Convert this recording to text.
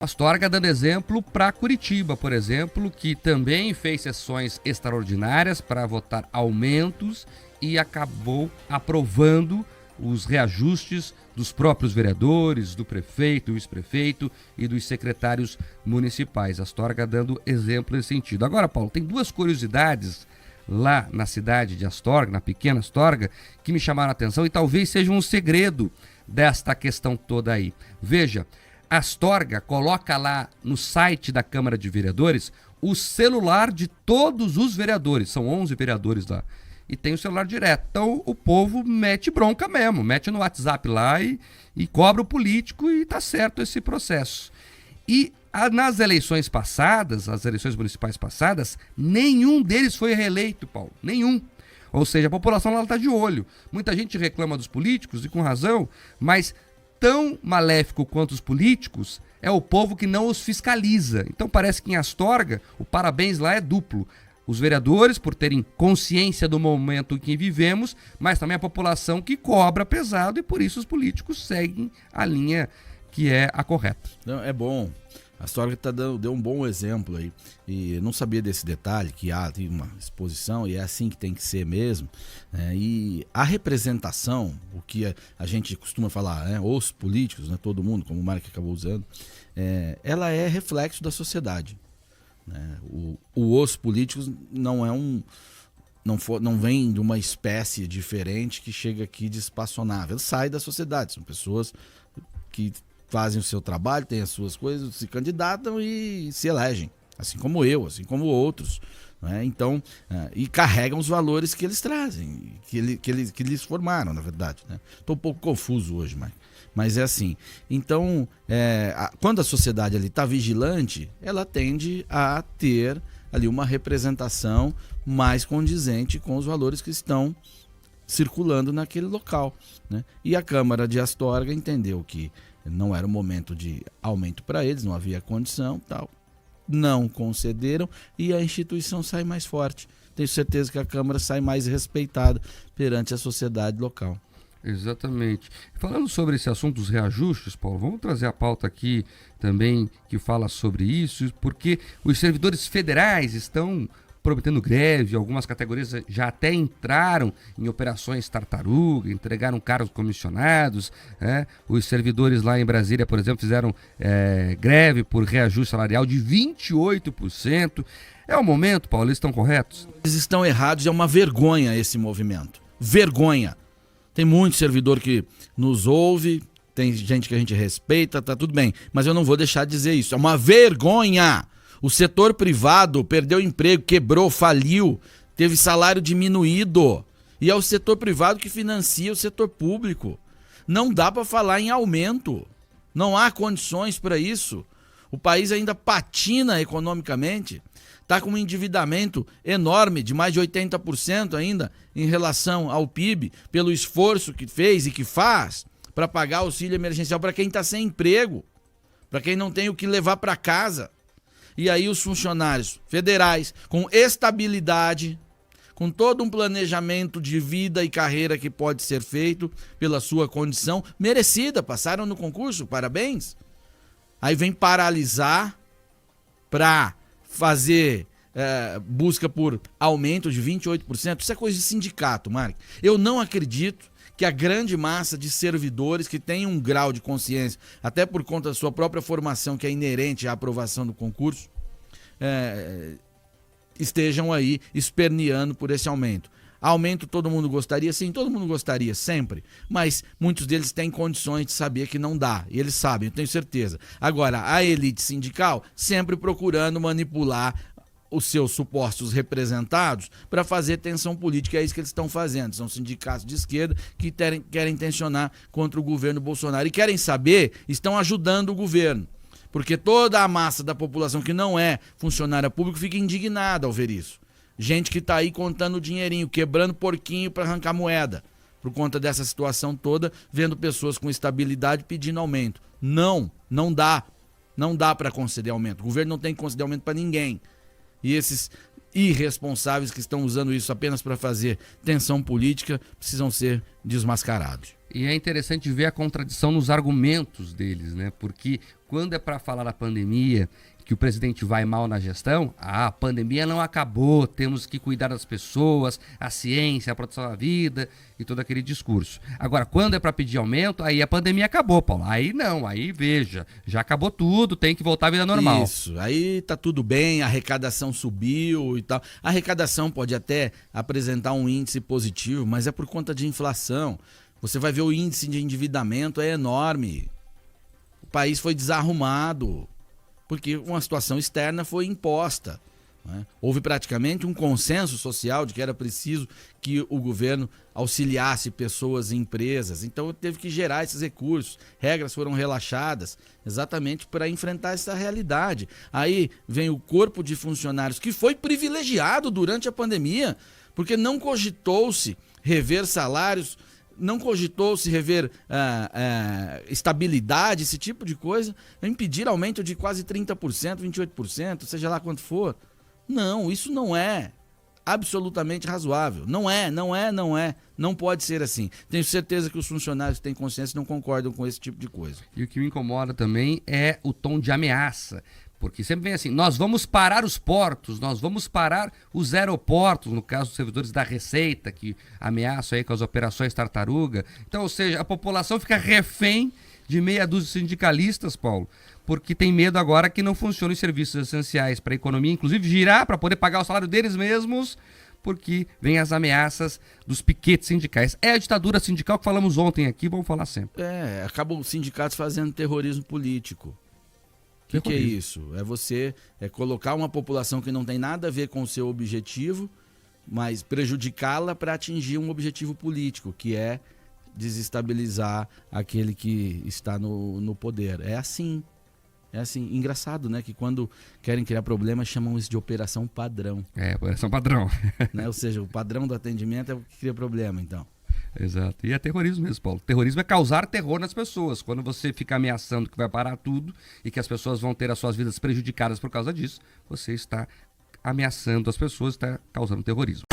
Astorga dando exemplo para Curitiba, por exemplo, que também fez sessões extraordinárias para votar aumentos e acabou aprovando os reajustes dos próprios vereadores, do prefeito, do vice-prefeito e dos secretários municipais. Astorga dando exemplo nesse sentido. Agora, Paulo, tem duas curiosidades lá na cidade de Astorga, na pequena Astorga, que me chamaram a atenção e talvez seja um segredo desta questão toda aí. Veja, Astorga coloca lá no site da Câmara de Vereadores o celular de todos os vereadores, são 11 vereadores lá, e tem o celular direto. Então o povo mete bronca mesmo, mete no WhatsApp lá e cobra o político e tá certo esse processo. E nas eleições passadas, as eleições municipais passadas, nenhum deles foi reeleito, Paulo, nenhum. Ou seja, a população lá está de olho. Muita gente reclama dos políticos, e com razão, mas tão maléfico quanto os políticos é o povo que não os fiscaliza. Então parece que em Astorga o parabéns lá é duplo. Os vereadores por terem consciência do momento em que vivemos, mas também a população que cobra pesado e por isso os políticos seguem a linha que é a correta. Não, é bom. A Astorga deu um bom exemplo aí. E não sabia desse detalhe, que tem uma exposição e é assim que tem que ser mesmo. E a representação, o que a gente costuma falar, né, os políticos, né, todo mundo, como o Mark acabou usando, ela é reflexo da sociedade. Né? Os políticos não vem de uma espécie diferente que chega aqui despassonada. Sai da sociedade, são pessoas que fazem o seu trabalho, têm as suas coisas, se candidatam e se elegem, assim como eu, assim como outros, né? Então, e carregam os valores que eles trazem, que eles formaram, na verdade, né? Estou um pouco confuso hoje, mas é assim. Então, quando a sociedade ali está vigilante, ela tende a ter ali uma representação mais condizente com os valores que estão circulando naquele local, né? E a Câmara de Astorga entendeu que não era o momento de aumento para eles, não havia condição, tal. Não concederam e a instituição sai mais forte. Tenho certeza que a Câmara sai mais respeitada perante a sociedade local. Exatamente. Falando sobre esse assunto dos reajustes, Paulo, vamos trazer a pauta aqui também que fala sobre isso, porque os servidores federais estão prometendo greve, algumas categorias já até entraram em operações tartaruga, entregaram cargos comissionados, os servidores lá em Brasília, por exemplo, fizeram greve por reajuste salarial de 28%. É o momento, Paulo, eles estão corretos? Eles estão errados, é uma vergonha esse movimento. Vergonha. Tem muito servidor que nos ouve, tem gente que a gente respeita, tá tudo bem, mas eu não vou deixar de dizer isso. É uma vergonha. O setor privado perdeu emprego, quebrou, faliu, teve salário diminuído. E é o setor privado que financia o setor público. Não dá para falar em aumento. Não há condições para isso. O país ainda patina economicamente. Está com um endividamento enorme, de mais de 80% ainda, em relação ao PIB, pelo esforço que fez e que faz para pagar auxílio emergencial para quem está sem emprego, para quem não tem o que levar para casa. E aí os funcionários federais, com estabilidade, com todo um planejamento de vida e carreira que pode ser feito pela sua condição merecida, passaram no concurso, parabéns. Aí vem paralisar para fazer busca por aumento de 28%. Isso é coisa de sindicato, Mark. Eu não acredito que a grande massa de servidores que tem um grau de consciência, até por conta da sua própria formação, que é inerente à aprovação do concurso, estejam aí esperneando por esse aumento. Aumento todo mundo gostaria? Sim, todo mundo gostaria, sempre. Mas muitos deles têm condições de saber que não dá. E eles sabem, eu tenho certeza. Agora, a elite sindical sempre procurando manipular os seus supostos representados para fazer tensão política. É isso que eles estão fazendo. São sindicatos de esquerda que querem tensionar contra o governo Bolsonaro. E querem saber, estão ajudando o governo. Porque toda a massa da população que não é funcionária pública fica indignada ao ver isso. Gente que está aí contando dinheirinho, quebrando porquinho para arrancar moeda. Por conta dessa situação toda, vendo pessoas com estabilidade pedindo aumento. Não dá. Não dá para conceder aumento. O governo não tem que conceder aumento para ninguém. E esses irresponsáveis que estão usando isso apenas para fazer tensão política precisam ser desmascarados. E é interessante ver a contradição nos argumentos deles, né? Porque quando é para falar da pandemia, que o presidente vai mal na gestão, a pandemia não acabou, temos que cuidar das pessoas, a ciência, a proteção da vida e todo aquele discurso. Agora, quando é para pedir aumento, aí a pandemia acabou, Paulo. Aí não, aí veja, já acabou tudo, tem que voltar à vida normal. Isso, aí tá tudo bem, a arrecadação subiu e tal. A arrecadação pode até apresentar um índice positivo, mas é por conta de inflação. Você vai ver o índice de endividamento é enorme. O país foi desarrumado, porque uma situação externa foi imposta. Né? Houve praticamente um consenso social de que era preciso que o governo auxiliasse pessoas e empresas. Então teve que gerar esses recursos. Regras foram relaxadas exatamente para enfrentar essa realidade. Aí vem o corpo de funcionários que foi privilegiado durante a pandemia, porque não cogitou-se rever salários, não cogitou-se rever estabilidade, esse tipo de coisa, impedir aumento de quase 30%, 28%, seja lá quanto for. Não, isso não é absolutamente razoável. Não é. Não pode ser assim. Tenho certeza que os funcionários que têm consciência não concordam com esse tipo de coisa. E o que me incomoda também é o tom de ameaça. Porque sempre vem assim, nós vamos parar os portos, nós vamos parar os aeroportos, no caso dos servidores da Receita, que ameaçam aí com as operações Tartaruga. Então, ou seja, a população fica refém de meia dúzia de sindicalistas, Paulo, porque tem medo agora que não funcionem os serviços essenciais para a economia, inclusive girar para poder pagar o salário deles mesmos, porque vem as ameaças dos piquetes sindicais. É a ditadura sindical que falamos ontem aqui, vamos falar sempre. Acabam os sindicatos fazendo terrorismo político. O que é isso? É você colocar uma população que não tem nada a ver com o seu objetivo, mas prejudicá-la para atingir um objetivo político, que é desestabilizar aquele que está no poder. É assim. Engraçado, né? Que quando querem criar problemas, chamam isso de operação padrão. Operação padrão. Né? Ou seja, o padrão do atendimento é o que cria problema, então. Exato. E é terrorismo mesmo, Paulo. Terrorismo é causar terror nas pessoas. Quando você fica ameaçando que vai parar tudo e que as pessoas vão ter as suas vidas prejudicadas por causa disso, você está ameaçando as pessoas, está causando terrorismo.